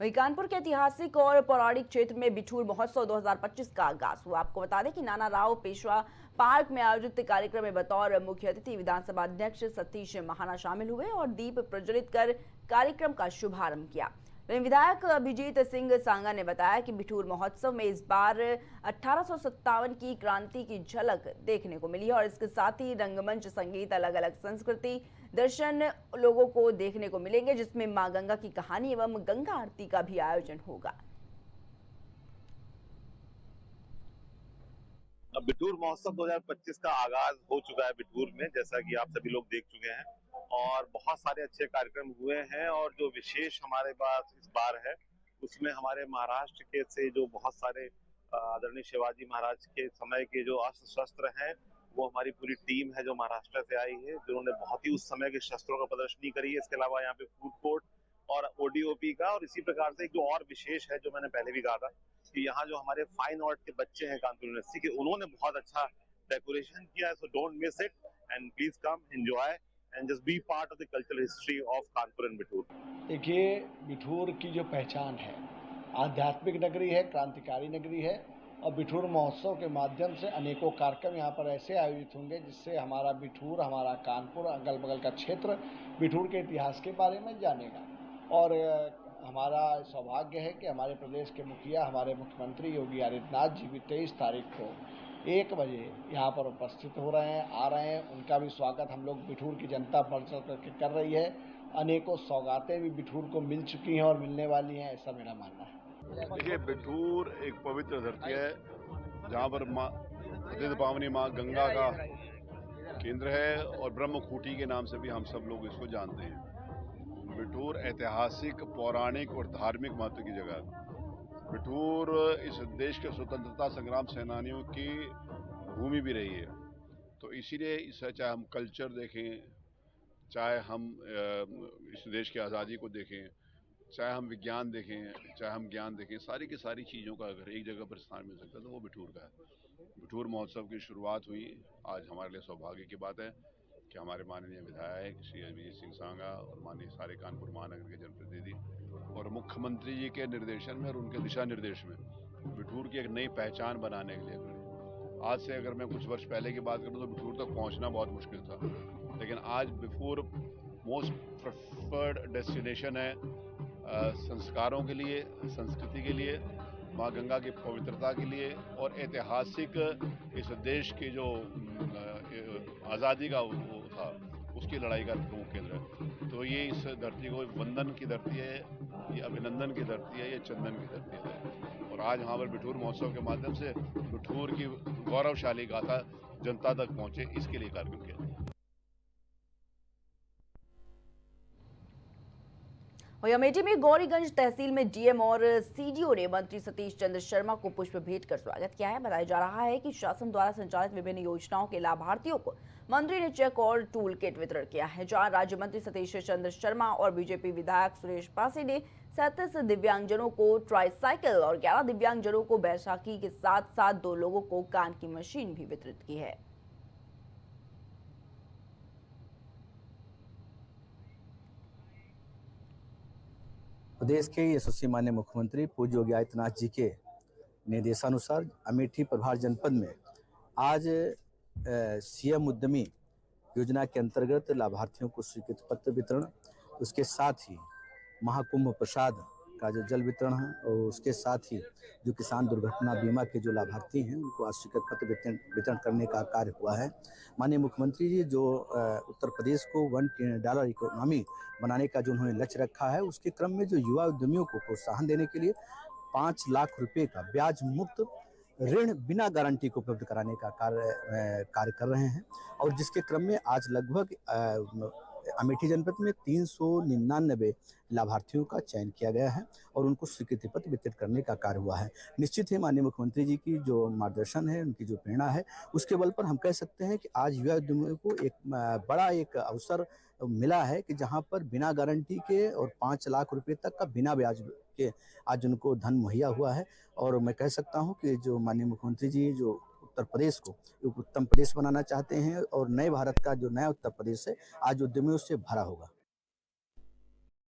वहीं कानपुर के ऐतिहासिक और पौराणिक क्षेत्र में बिठूर महोत्सव 2025 का आगाज हुआ। आपको बता दें कि नाना राव पेशवा पार्क में आयोजित कार्यक्रम में बतौर मुख्य अतिथि विधानसभा अध्यक्ष सतीश महाना शामिल हुए और दीप प्रज्वलित कर कार्यक्रम का शुभारंभ किया। विधायक अभिजीत सिंह सांगा ने बताया कि बिठूर महोत्सव में इस बार 1857 की क्रांति की झलक देखने को मिली और इसके साथ ही रंगमंच, संगीत, अलग अलग संस्कृति दर्शन लोगों को देखने को मिलेंगे, जिसमें मां गंगा की कहानी एवं गंगा आरती का भी आयोजन होगा। बिठूर महोत्सव 2025 का आगाज हो चुका है बिठूर में, जैसा कि आप सभी लोग देख चुके हैं, और बहुत सारे अच्छे कार्यक्रम हुए हैं। और जो विशेष हमारे पास इस बार है उसमें हमारे महाराष्ट्र के से जो बहुत सारे आदरणीय शिवाजी महाराज के समय के जो अस्त्र शस्त्र हैं, वो हमारी पूरी टीम है जो महाराष्ट्र से आई है, जिन्होंने बहुत ही उस समय के शस्त्रों का प्रदर्शनी करी है। इसके अलावा यहाँ पे फूड कोर्ट और ओडीओपी का, और इसी प्रकार से जो और विशेष है, जो मैंने पहले भी कहा था कि यहाँ जो हमारे फाइन आर्ट के बच्चे हैं कानपुर यूनिवर्सिटी के, उन्होंने बहुत अच्छा डेकोरेशन किया है। So don't miss it and please come enjoy and just be part of the cultural history of Kanpur and Bithoor. देखिए, बिठूर की जो पहचान है, आध्यात्मिक नगरी है, क्रांतिकारी नगरी है, और बिठूर महोत्सव के माध्यम से अनेकों कार्यक्रम यहाँ पर ऐसे आयोजित होंगे जिससे हमारा बिठूर, हमारा कानपुर, अगल बगल का क्षेत्र बिठूर के इतिहास के बारे में जानेगा। और हमारा सौभाग्य है कि हमारे प्रदेश के मुखिया, हमारे मुख्यमंत्री योगी आदित्यनाथ जी भी 23 तारीख को 1 बजे यहाँ पर उपस्थित हो रहे हैं, आ रहे हैं। उनका भी स्वागत हम लोग बिठूर की जनता बढ़ चढ़ करके कर रही है। अनेकों सौगातें भी बिठूर को मिल चुकी हैं और मिलने वाली हैं, ऐसा मेरा मानना है। देखिए, बिठूर एक पवित्र धरती है जहाँ पर माँ पतित पावनी माँ गंगा का केंद्र है और ब्रह्मखूटी के नाम से भी हम सब लोग इसको जानते हैं। बिठूर ऐतिहासिक, पौराणिक और धार्मिक महत्व की जगह है। बिठूर इस देश के स्वतंत्रता संग्राम सेनानियों की भूमि भी रही है, तो इसीलिए इसे चाहे हम कल्चर देखें, चाहे हम इस देश की आज़ादी को देखें, चाहे हम विज्ञान देखें, चाहे हम ज्ञान देखें, सारी की सारी चीज़ों का अगर एक जगह पर स्थान मिल सकता है तो वो बिठूर का है। बिठूर महोत्सव की शुरुआत हुई, आज हमारे लिए सौभाग्य की बात है कि हमारे माननीय विधायक श्री अभिजीत सिंह सांगा और माननीय सारे कानपुर महानगर के जनप्रतिनिधि और मुख्यमंत्री जी के निर्देशन में और उनके दिशा निर्देश में बिठूर की एक नई पहचान बनाने के लिए खड़े। आज से अगर मैं कुछ वर्ष पहले की बात करूँ तो बिठूर तक पहुँचना बहुत मुश्किल था, लेकिन आज बिठूर मोस्ट प्रेफर्ड डेस्टिनेशन है संस्कारों के लिए, संस्कृति के लिए, माँ गंगा की पवित्रता के लिए और ऐतिहासिक इस देश की जो आज़ादी का वो था उसकी लड़ाई का प्रमुख केंद्र है। तो ये इस धरती को वंदन की धरती है, ये अभिनंदन की धरती है, ये चंदन की धरती है। और आज यहाँ पर बिठूर महोत्सव के माध्यम से बिठूर की गौरवशाली गाथा जनता तक पहुँचे, इसके लिए कार्यक्रम किया। वहीं अमेठी में गौरीगंज तहसील में डीएम और सीडीओ ने मंत्री सतीश चंद्र शर्मा को पुष्प भेंट कर स्वागत किया है। बताया जा रहा है कि शासन द्वारा संचालित विभिन्न योजनाओं के लाभार्थियों को मंत्री ने चेक और टूल किट वितरण किया है, जहां राज्य मंत्री सतीश चंद्र शर्मा और बीजेपी विधायक सुरेश पासी ने 37 दिव्यांगजनों को ट्राईसाइकिल और 11 दिव्यांगजनों को बैसाखी के साथ साथ 2 लोगों को कान की मशीन भी वितरित की है। प्रदेश के यशस्वी माननीय मुख्यमंत्री पूज्य योगी आदित्यनाथ जी के निर्देशानुसार अमेठी प्रभार जनपद में आज सीएम उद्यमी योजना के अंतर्गत लाभार्थियों को स्वीकृति पत्र वितरण, उसके साथ ही महाकुंभ प्रसाद का जो जल वितरण है और उसके साथ ही जो किसान दुर्घटना बीमा के जो लाभार्थी हैं उनको आज स्वीकृति पत्र वितरण करने का कार्य हुआ है। माननीय मुख्यमंत्री जी जो उत्तर प्रदेश को $1 ट्रिलियन इकोनॉमी बनाने का जो उन्होंने लक्ष्य रखा है, उसके क्रम में जो युवा उद्यमियों को प्रोत्साहन देने के लिए 5 लाख रुपए का ब्याज मुक्त ऋण बिना गारंटी को उपलब्ध कराने का कार्य कर रहे हैं। और जिसके क्रम में आज लगभग अमेठी जनपद में 399 लाभार्थियों का चयन किया गया है और उनको स्वीकृति पत्र वितरित करने का कार्य हुआ है। निश्चित है माननीय मुख्यमंत्री जी की जो मार्गदर्शन है, उनकी जो प्रेरणा है, उसके बल पर हम कह सकते हैं कि आज युवा उद्यमियों को एक बड़ा अवसर मिला है कि जहां पर बिना गारंटी के और 5 लाख रुपए तक का बिना ब्याज के आज उनको धन मुहैया हुआ है। और मैं कह सकता हूं कि जो माननीय मुख्यमंत्री जी जो उत्तर प्रदेश को एक उत्तम प्रदेश बनाना चाहते हैं और नए भारत का जो नया उत्तर प्रदेश है आज उद्यमियों से भरा होगा।